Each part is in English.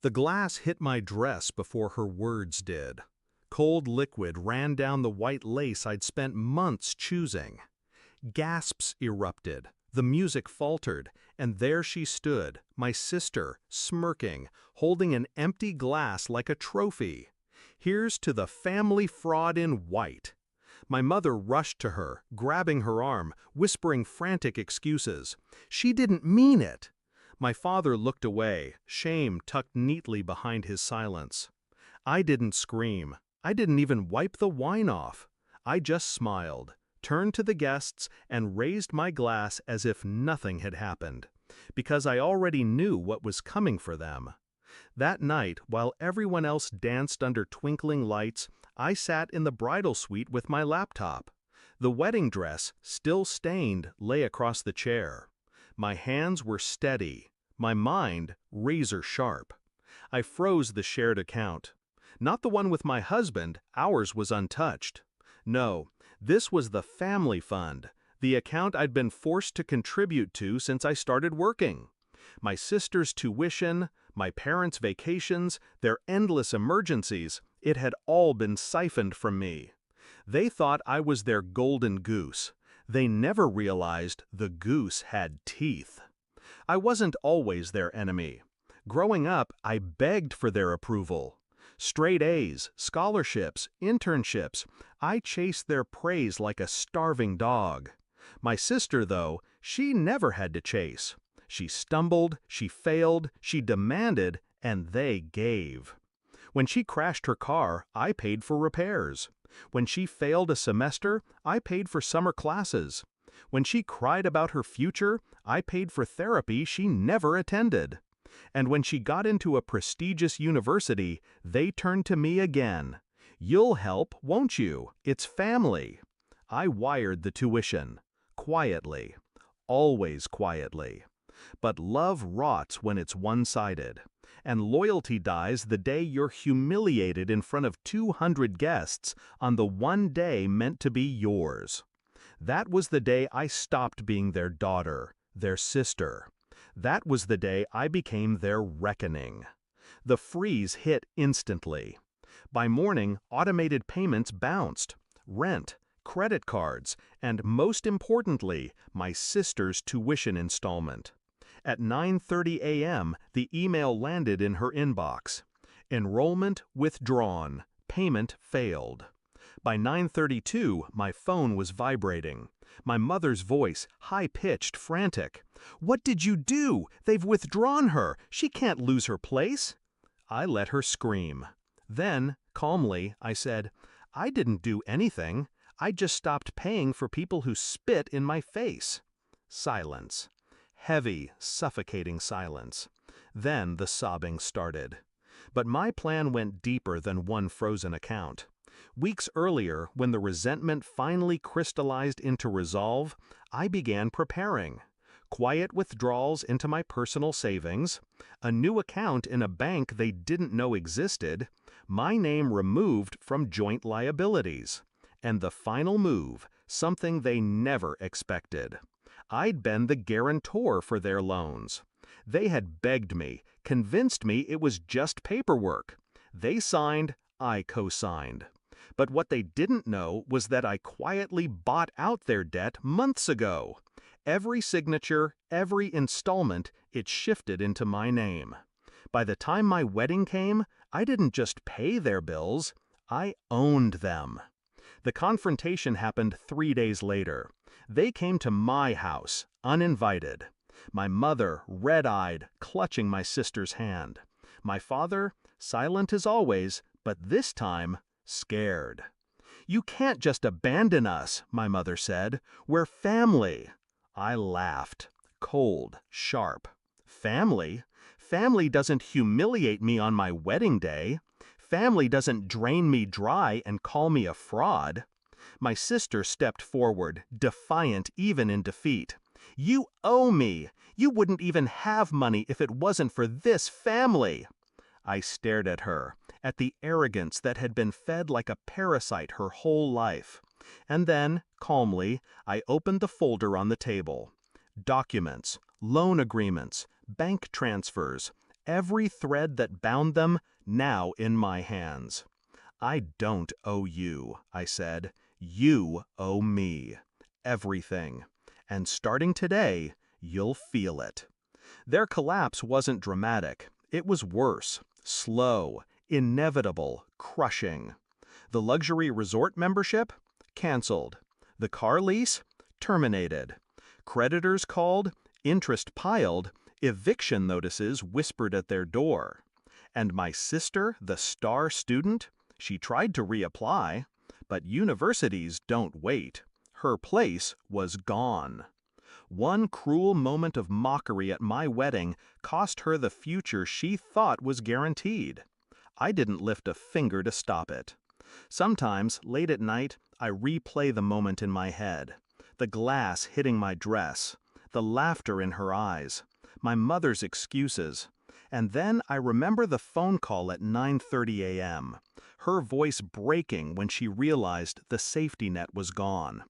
The glass hit my dress before her words did. Cold liquid ran down the white lace I'd spent months choosing. Gasps erupted, the music faltered, and there she stood, my sister, smirking, holding an empty glass like a trophy. Here's to the family fraud in white. My mother rushed to her, grabbing her arm, whispering frantic excuses. She didn't mean it. My father looked away, shame tucked neatly behind his silence. I didn't scream. I didn't even wipe the wine off. I just smiled, turned to the guests, and raised my glass as if nothing had happened, because I already knew what was coming for them. That night, while everyone else danced under twinkling lights, I sat in the bridal suite with my laptop. The wedding dress, still stained, lay across the chair. My hands were steady, my mind razor sharp. I froze the shared account. Not the one with my husband, ours was untouched. No, this was the family fund, the account I'd been forced to contribute to since I started working. My sister's tuition, my parents' vacations, their endless emergencies, it had all been siphoned from me. They thought I was their golden goose. They never realized the goose had teeth. I wasn't always their enemy. Growing up, I begged for their approval. Straight A's, scholarships, internships, I chased their praise like a starving dog. My sister, though, she never had to chase. She stumbled, she failed, she demanded, and they gave. When she crashed her car, I paid for repairs. When she failed a semester, I paid for summer classes. When she cried about her future, I paid for therapy she never attended. And when she got into a prestigious university, they turned to me again. You'll help, won't you? It's family. I wired the tuition. Quietly. Always quietly. But love rots when it's one-sided. And loyalty dies the day you're humiliated in front of 200 guests on the one day meant to be yours. That was the day I stopped being their daughter, their sister. That was the day I became their reckoning. The freeze hit instantly. By morning, automated payments bounced. Rent, credit cards, and most importantly, my sister's tuition installment. At 9:30 a.m., the email landed in her inbox. Enrollment withdrawn. Payment failed. By 9:32, my phone was vibrating. My mother's voice, high-pitched, frantic. "What did you do? They've withdrawn her. She can't lose her place." I let her scream. Then, calmly, I said, "I didn't do anything. I just stopped paying for people who spit in my face." Silence. Heavy, suffocating silence. Then the sobbing started. But my plan went deeper than one frozen account. Weeks earlier, when the resentment finally crystallized into resolve, I began preparing. Quiet withdrawals into my personal savings, a new account in a bank they didn't know existed, my name removed from joint liabilities. And the final move, something they never expected. I'd been the guarantor for their loans. They had begged me, convinced me it was just paperwork. They signed, I co-signed. But what they didn't know was that I quietly bought out their debt months ago. Every signature, every installment, it shifted into my name. By the time my wedding came, I didn't just pay their bills, I owned them. The confrontation happened 3 days later. They came to my house, uninvited. My mother, red-eyed, clutching my sister's hand. My father, silent as always, but this time, scared. "You can't just abandon us," my mother said. "We're family." I laughed. Cold, sharp. Family? Family doesn't humiliate me on my wedding day. Family doesn't drain me dry and call me a fraud. My sister stepped forward, defiant even in defeat. "You owe me. You wouldn't even have money if it wasn't for this family." I stared at her, at the arrogance that had been fed like a parasite her whole life. And then, calmly, I opened the folder on the table. Documents, loan agreements, bank transfers, every thread that bound them now in my hands. "I don't owe you," I said. "You owe me. Everything. And starting today, you'll feel it." Their collapse wasn't dramatic. It was worse. Slow, inevitable, crushing. The luxury resort membership? Canceled. The car lease? Terminated. Creditors called, interest piled, eviction notices whispered at their door. And my sister, the star student? She tried to reapply, but universities don't wait. Her place was gone. One cruel moment of mockery at my wedding cost her the future she thought was guaranteed. I didn't lift a finger to stop it. Sometimes, late at night, I replay the moment in my head. The glass hitting my dress, the laughter in her eyes, my mother's excuses. And then I remember the phone call at 9:30 a.m., her voice breaking when she realized the safety net was gone.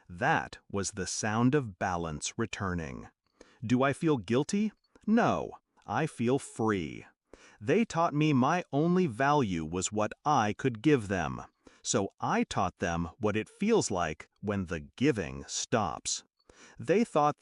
That was the sound of balance returning. Do I feel guilty? No, I feel free. They taught me my only value was what I could give them. So I taught them what it feels like when the giving stops. They thought